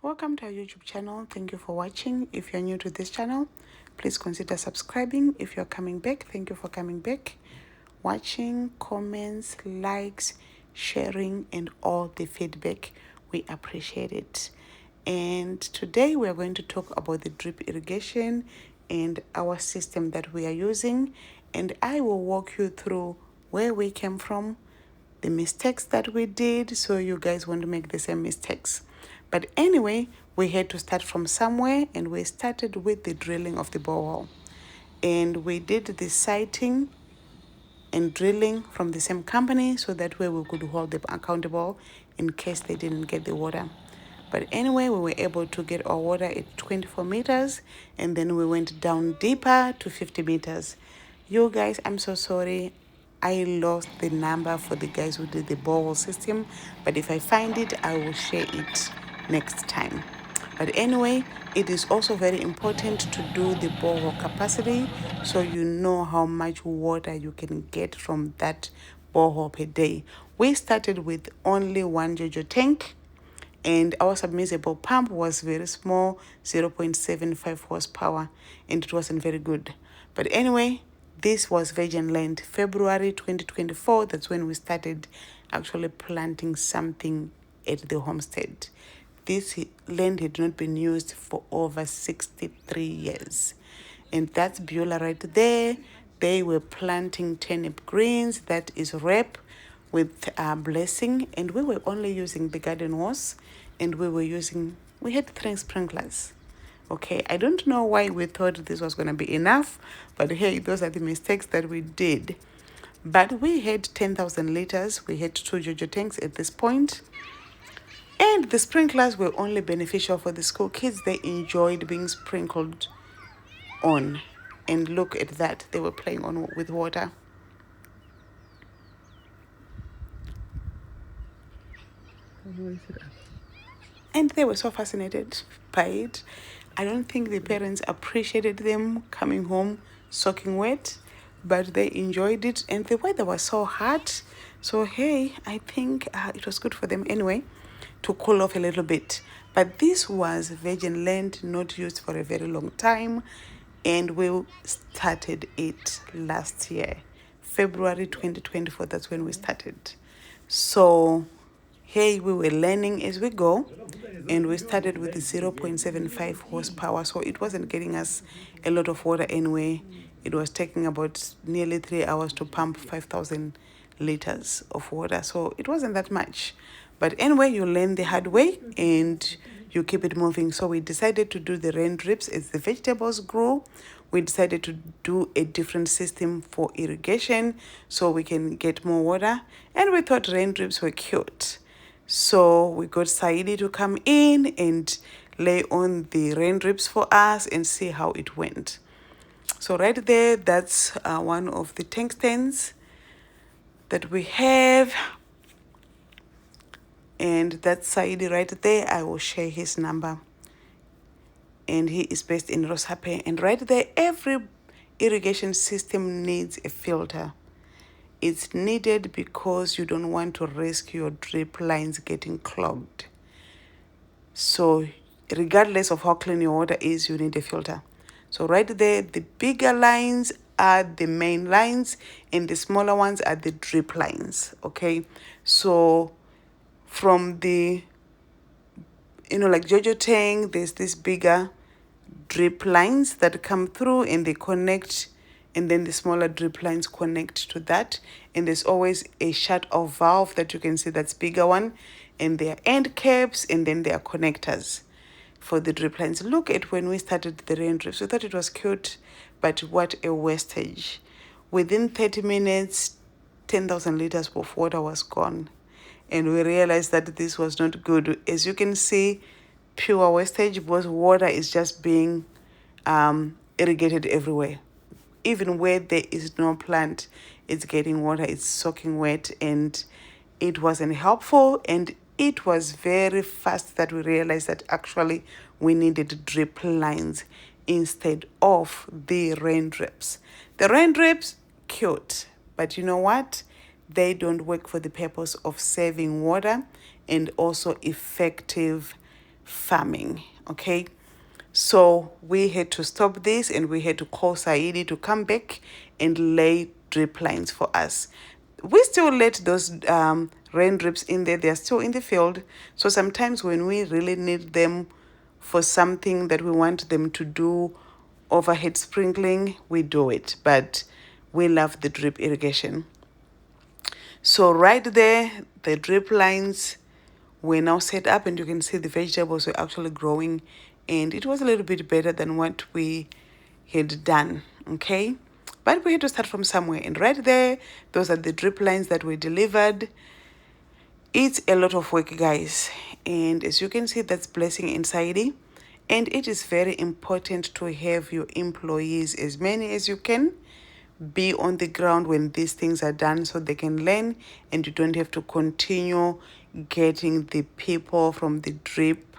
Welcome to our YouTube channel. Thank you for watching. If you're new to this channel, please consider subscribing. If you're coming back, thank you for coming back. Watching, comments, likes, sharing, and all the feedback. We appreciate it. And today we are going to talk about the drip irrigation and our system that we are using. And I will walk you through where we came from, the mistakes that we did, so you guys won't make the same mistakes. But anyway, we had to start from somewhere, and we started with the drilling of the borehole. And we did the siting and drilling from the same company, so that way we could hold them accountable in case they didn't get the water. But anyway, we were able to get our water at 24 meters, and then we went down deeper to 50 meters. You guys, I'm so sorry. I lost the number for the guys who did the borehole system, but if I find it, I will share it next time. But anyway, it is also very important to do the borehole capacity, so you know how much water you can get from that borehole per day. We started with only one JoJo tank, and our submersible pump was very small, 0.75 horsepower, and it wasn't very good. But anyway, this was virgin land. February 2024, that's when we started actually planting something at the homestead. This land had not been used for over 63 years. And that's Beulah right there. They were planting turnip greens, that is rape, with blessing. And we were only using the garden hose, and we had 3 sprinklers. Okay, I don't know why we thought this was going to be enough, but hey, those are the mistakes that we did. But we had 10,000 liters. We had 2 JoJo tanks at this point. And the sprinklers were only beneficial for the school kids. They enjoyed being sprinkled on. And look at that. They were playing on with water. And they were so fascinated by it. I don't think the parents appreciated them coming home soaking wet, but they enjoyed it. And the weather was so hot. So, hey, I think it was good for them anyway to cool off a little bit. But this was virgin land, not used for a very long time. And we started it last year, February 2024. That's when we started. So, hey, we were learning as we go, and we started with 0.75 horsepower, so it wasn't getting us a lot of water anyway. It was taking about nearly 3 hours to pump 5,000 liters of water, so it wasn't that much. But anyway, you learn the hard way and you keep it moving. So we decided to do the rain drips as the vegetables grew. We decided to do a different system for irrigation so we can get more water. And we thought rain drips were cute. So we got Saidi to come in and lay on the rain drips for us and see how it went. So right there, that's one of the tank stands that we have. And that's Saidi right there. I will share his number. And he is based in Rosape. And right there, every irrigation system needs a filter. It's needed because you don't want to risk your drip lines getting clogged. So regardless of how clean your water is, you need a filter. So right there, the bigger lines are the main lines and the smaller ones are the drip lines. Okay, so from the, like JoJo tank, there's this bigger drip lines that come through and they connect, and then the smaller drip lines connect to that, and there's always a shut-off valve that you can see, that's bigger one, and there are end caps, and then there are connectors for the drip lines. Look at when we started the rain drips. We thought it was cute, but what a wastage. Within 30 minutes, 10,000 liters of water was gone. And we realized that this was not good. As you can see, pure wastage, because water is just being irrigated everywhere. Even where there is no plant, it's getting water, it's soaking wet, and it wasn't helpful. And it was very fast that we realized that actually we needed drip lines instead of the rain drips. The rain drips, cute, but you know what? They don't work for the purpose of saving water and also effective farming. Okay, so we had to stop this and we had to call Saidi to come back and lay drip lines for us. We still let those rain drips in there, they're still in the field. So sometimes when we really need them for something that we want them to do, overhead sprinkling, we do it. But we love the drip irrigation. So right there, the drip lines were now set up, and you can see the vegetables were actually growing, and it was a little bit better than what we had done. Okay, but we had to start from somewhere, and right there, those are the drip lines that were delivered. It's a lot of work, guys, and as you can see, that's blessing inside it. And it is very important to have your employees, as many as you can, be on the ground when these things are done so they can learn, and you don't have to continue getting the people from the drip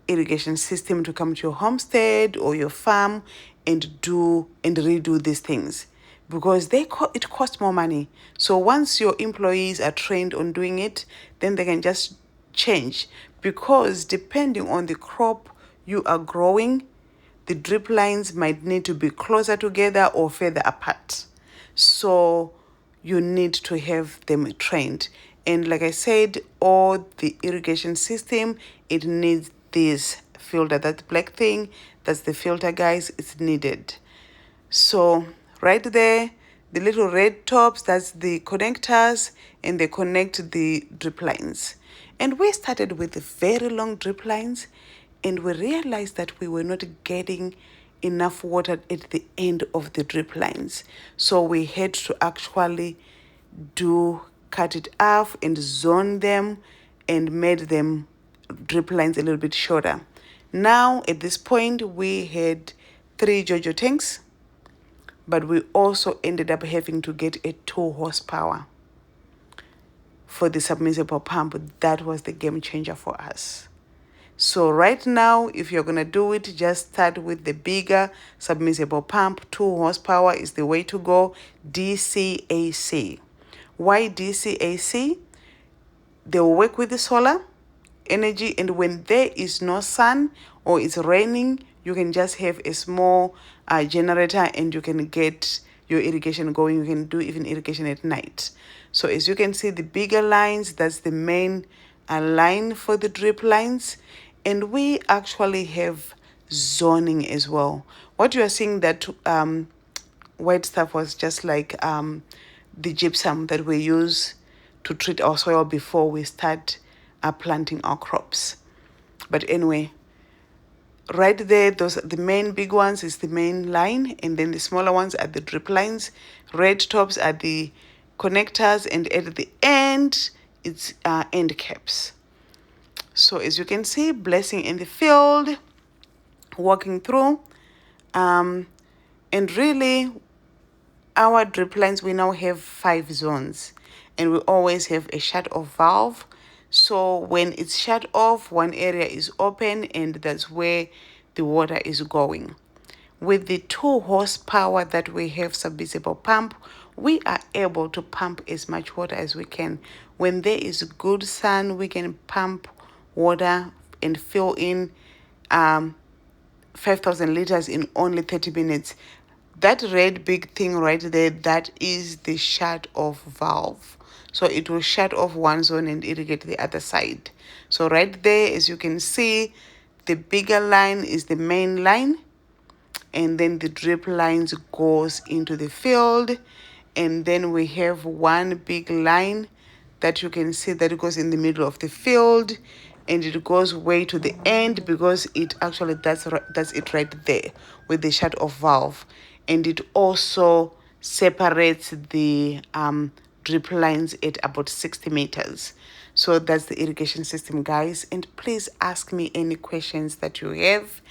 irrigation system to come to your homestead or your farm and do and redo these things, because it costs more money. So once your employees are trained on doing it, then they can just change, because depending on the crop you are growing, the drip lines might need to be closer together or further apart. So you need to have them trained. And like I said, all the irrigation system, it needs this filter. That black thing, that's the filter, guys. It's needed. So right there, the little red tops, that's the connectors, and they connect the drip lines. And we started with the very long drip lines, and we realized that we were not getting enough water at the end of the drip lines. So we had to actually cut it off and zone them and made them drip lines a little bit shorter. Now at this point we had 3 JoJo tanks, but we also ended up having to get a 2 horsepower for the submersible pump. That was the game changer for us. So right now, if you're going to do it, just start with the bigger submersible pump. 2 horsepower is the way to go. DC-AC. Why DC-AC? They will work with the solar energy, and when there is no sun or it's raining, you can just have a small generator and you can get your irrigation going. You can do even irrigation at night. So as you can see, the bigger lines, that's the main line for the drip lines. And we actually have zoning as well. What you are seeing, that white stuff was just like the gypsum that we use to treat our soil before we start planting our crops. But anyway, right there, those the main big ones is the main line, and then the smaller ones are the drip lines. Red tops are the connectors, and at the end it's end caps. So as you can see, blessing in the field, walking through, and really our drip lines, we now have 5 zones, and we always have a shut-off valve. So when it's shut off, one area is open, and that's where the water is going. With the 2 horsepower that we have submersible pump, we are able to pump as much water as we can. When there is good sun, we can pump water and fill in 5,000 liters in only 30 minutes. That red big thing right there, that is the shut-off valve. So it will shut off one zone and irrigate the other side. So right there, as you can see, the bigger line is the main line, and then the drip lines goes into the field, and then we have one big line that you can see that it goes in the middle of the field, and it goes way to the end, because it actually that's it right there with the shut-off valve. And it also separates the drip lines at about 60 meters. So that's the irrigation system, guys. And please ask me any questions that you have.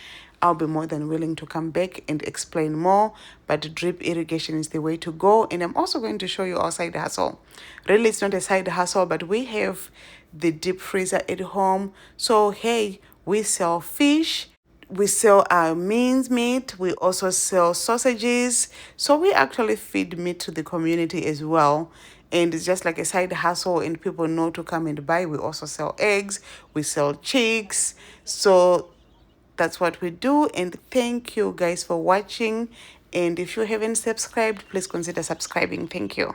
I'll be more than willing to come back and explain more. But drip irrigation is the way to go. And I'm also going to show you our side hustle. Really, it's not a side hustle, but we have the deep freezer at home. So hey, we sell fish, we sell our meat, we also sell sausages. So we actually feed meat to the community as well. and it's just like a side hustle, and people know to come and buy. We also sell eggs, we sell chicks. So that's what we do. And thank you guys for watching. And if you haven't subscribed, please consider subscribing. Thank you.